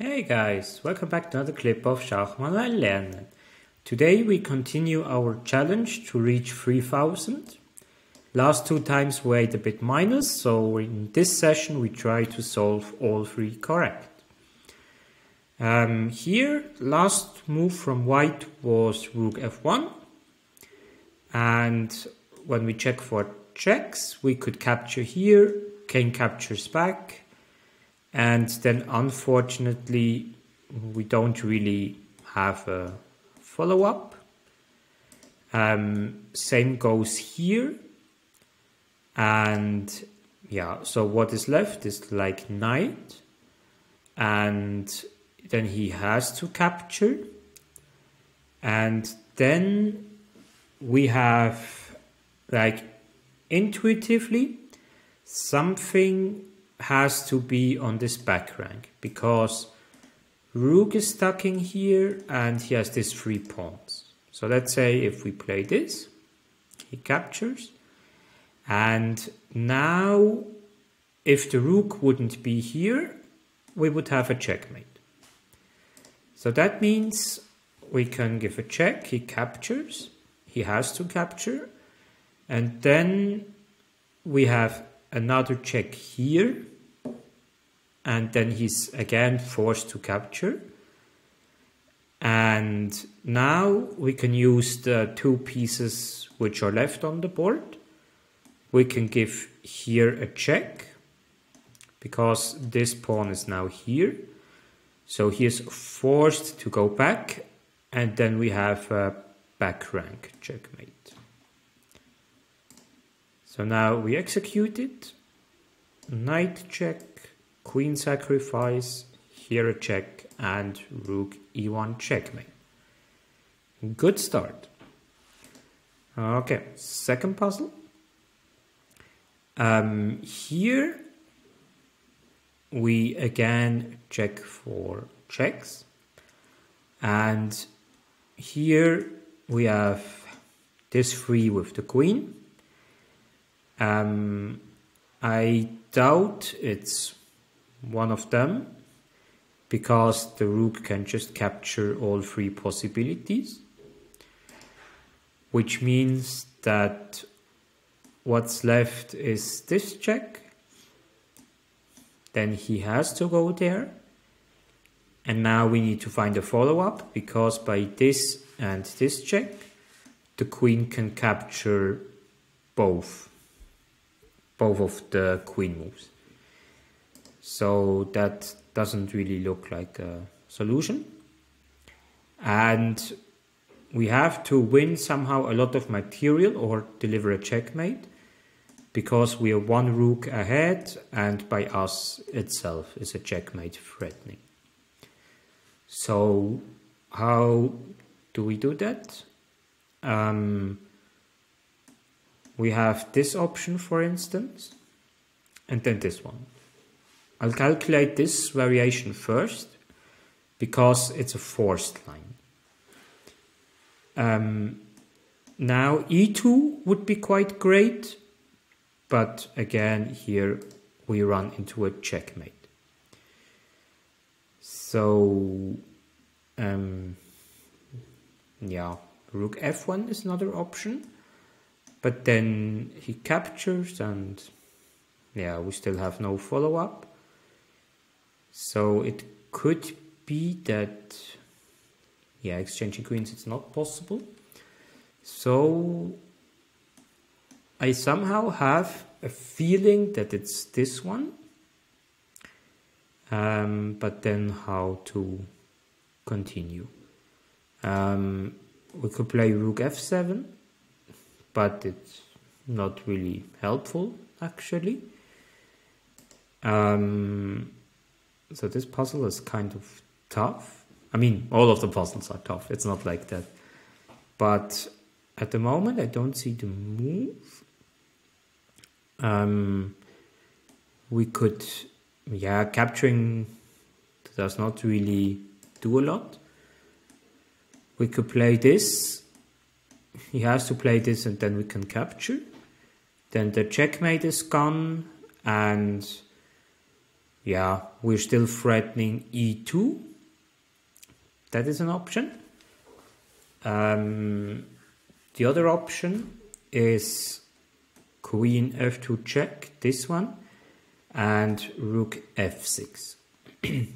Hey guys, welcome back to another clip of Schach-manuel-lernen. Today we continue our challenge to reach 3000. Last two times we had a bit minus, so in this session we try to solve all three correct. Here, last move from white was rook f1, and when we check for checks, we could capture here, king captures back, and then unfortunately we don't really have a follow-up. Same goes here, and yeah, so what is left is like knight, and then he has to capture, and then we have, like, intuitively something has to be on this back rank, because rook is stuck in here and he has these 3 pawns. So let's say if we play this, he captures, and now if the rook wouldn't be here, we would have a checkmate. So that means we can give a check, he captures, he has to capture, and then we have another check here, and then he's again forced to capture. And now we can use the 2 pieces which are left on the board. We can give here a check, because this pawn is now here. So he is forced to go back, and then we have a back rank checkmate. So now we execute it, knight check, queen sacrifice, here a check, and rook e1 checkmate. Good start. Okay, second puzzle. Here we again check for checks, and here we have this 3 with the queen. I doubt it's one of them, because the rook can just capture all 3 possibilities, which means that what's left is this check. Then he has to go there, and now we need to find a follow-up, because by this and this check the queen can capture both of the queen moves. So that doesn't really look like a solution, and we have to win somehow a lot of material or deliver a checkmate, because we are 1 rook ahead, and by us itself is a checkmate threatening. So how do we do that? We have this option, for instance, and then this one. I'll calculate this variation first, because it's a forced line. Now e2 would be quite great, but again here we run into a checkmate. So yeah, rook f1 is another option, but then he captures, and yeah, we still have no follow-up. So it could be that, yeah, exchanging queens, it's not possible. So I somehow have a feeling that it's this one, but then how to continue? We could play rook f7, but it's not really helpful, actually. So this puzzle is kind of tough. I mean, all of the puzzles are tough, it's not like that. But at the moment I don't see the move. We could, yeah, capturing does not really do a lot. We could play this, he has to play this, and then we can capture. Then the checkmate is gone, and yeah, we're still threatening e2. That is an option. The other option is queen f2 check, this one, and rook f6.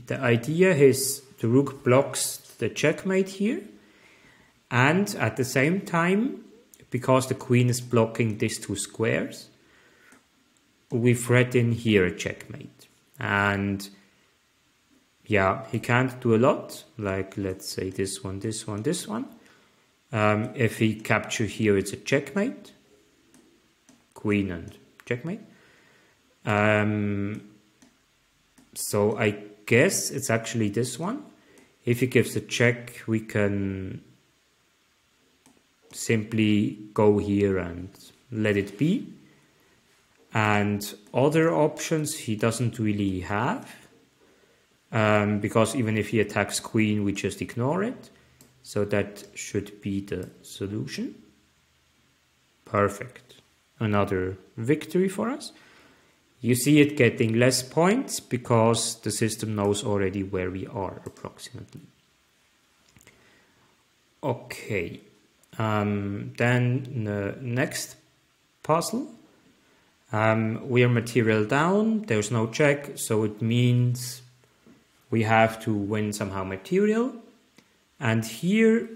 The idea is the rook blocks the checkmate here, and at the same time, because the queen is blocking these two squares, we threaten here a checkmate. And yeah, he can't do a lot, like let's say this one, this one, this one. If he captures here, it's a checkmate. Queen and checkmate. So I guess it's actually this one. If he gives a check, we can simply go here and let it be. And other options he doesn't really have, because even if he attacks queen, we just ignore it. So that should be the solution. Perfect. Another victory for us. You see it getting less points because the system knows already where we are approximately. Okay. Then the next puzzle. We are material down. There's no check, so it means we have to win somehow material. And here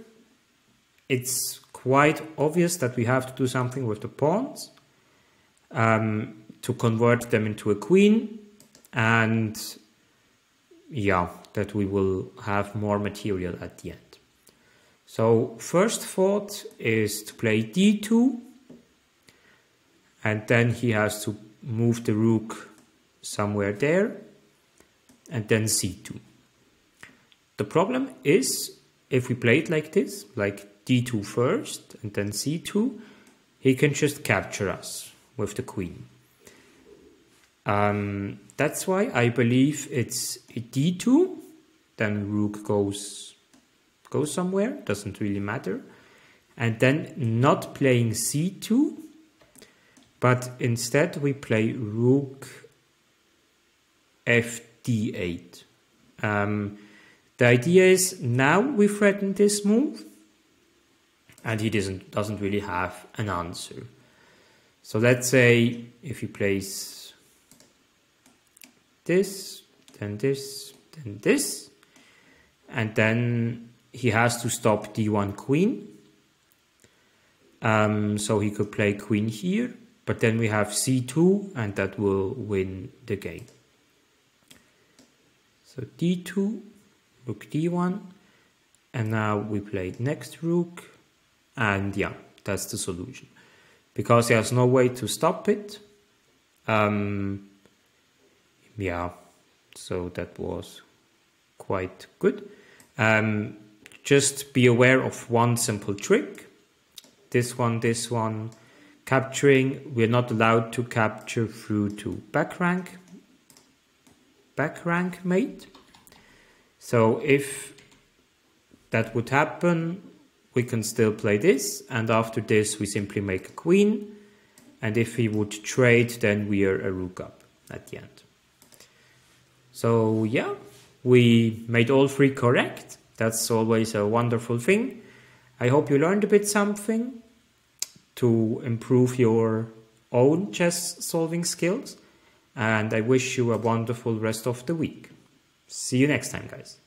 it's quite obvious that we have to do something with the pawns to convert them into a queen, and yeah, that we will have more material at the end. So first thought is to play d2, and then he has to move the rook somewhere there, and then c2. The problem is, if we play it like this, like d2 first and then c2, he can just capture us with the queen. That's why I believe it's d2, then rook goes somewhere, doesn't really matter. And then not playing c2, but instead we play rook fd8. The idea is now we threaten this move, and he doesn't really have an answer. So let's say if he plays this, then this, then this, and then he has to stop d1 queen. So he could play queen here, but then we have c2, and that will win the game. So d2, rook d1, and now we play next rook, and yeah, that's the solution. Because he has no way to stop it. Yeah, so that was quite good. Just be aware of one simple trick. This one, capturing. We're not allowed to capture through to back rank mate. So if that would happen, we can still play this, and after this we simply make a queen, and if he would trade, then we are a rook up at the end. So yeah, we made all three correct. That's always a wonderful thing. I hope you learned a bit something to improve your own chess solving skills, and I wish you a wonderful rest of the week. See you next time, guys.